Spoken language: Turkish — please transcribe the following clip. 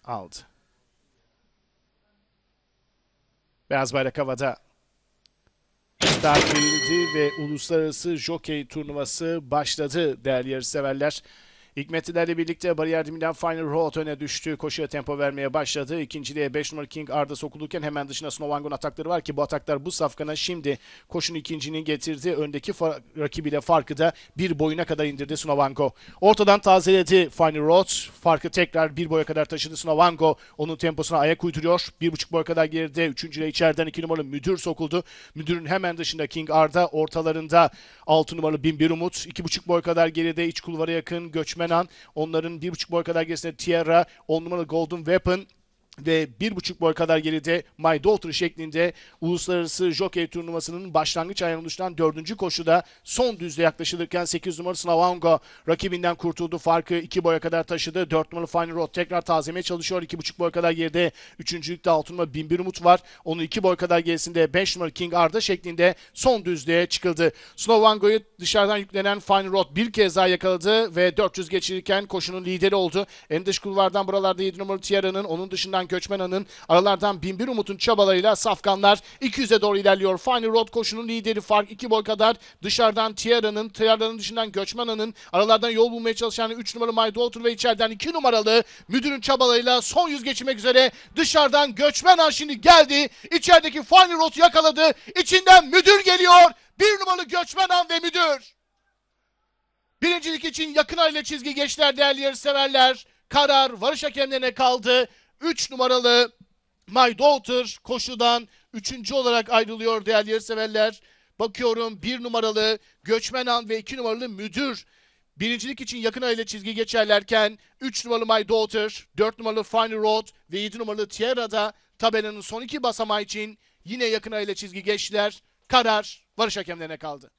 aldı. Beyaz bayrak havada. Start verildi ve Uluslararası Jokey turnuvası başladı değerli yarışseverler. Hikmetlilerle birlikte bariyer diminden Final Road öne düştü. Koşuya tempo vermeye başladı. İkinciliğe 5 numaralı King Arda sokulurken hemen dışına Snowang'un atakları var ki bu ataklar bu safkana şimdi koşunun ikinciliğini getirdi. Öndeki rakibiyle farkı da bir boyuna kadar indirdi Snowang'o. Ortadan tazeledi Final Road. Farkı tekrar bir boya kadar taşıdı Snowang'o. Onun temposuna ayak uyduruyor. 1,5 boy kadar geride. Üçüncüyle içeriden 2 numaralı Müdür sokuldu. Müdürün hemen dışında King Arda. Ortalarında 6 numaralı Binbir Umut. 2,5 boy kadar geride iç kulvara yakın Göçmen An. Onların 1,5 boy kadar gerisinde Tierra, 10 numaralı Golden Weapon ve 1,5 boy kadar geride My Daughter şeklinde Uluslararası Jockey turnuvasının başlangıç ayağını oluşturan 4. koşuda son düzle yaklaşılırken 8 numaralı Snavango rakibinden kurtuldu. Farkı 2 boya kadar taşıdı. 4 numaralı Final Road tekrar tazelemeye çalışıyor. 2,5 boy kadar geride. 3. 6 numaralı Binbir Umut var. Onun 2 boy kadar gerisinde 5 numaralı King Arda şeklinde son düzlüğe çıkıldı. Snavango'yu dışarıdan yüklenen Final Road bir kez daha yakaladı ve 400 geçirirken koşunun lideri oldu. En dış kulvardan buralarda 7 numaralı Tierra'nın, onun dışından Göçmen An'ın, aralardan Binbir Umut'un çabalarıyla safkanlar 200'e doğru ilerliyor. Final Road koşunun lideri, fark 2 boy kadar. Dışarıdan Tierra'nın dışından Göçmen An'ın, aralardan yol bulmaya çalışan 3 numaralı My Daughter ve içeriden 2 numaralı Müdür'ün çabalarıyla son 100 geçirmek üzere. Dışarıdan Göçmen An şimdi geldi. İçerideki Final Road'u yakaladı. İçinden Müdür geliyor. 1 numaralı Göçmen An ve Müdür. Birincilik için yakın aile çizgi geçtiler değerli yarışseverler. Karar varış hakemlerine kaldı. 3 numaralı My Daughter koşudan 3. olarak ayrılıyor değerli yarışseverler. Bakıyorum 1 numaralı Göçmen An ve 2 numaralı Müdür birincilik için yakın aile çizgi geçerlerken 3 numaralı My Daughter, 4 numaralı Final Road ve 7 numaralı Tierra'da tabelanın son 2 basamağı için yine yakın aile çizgi geçtiler. Karar varış hakemlerine kaldı.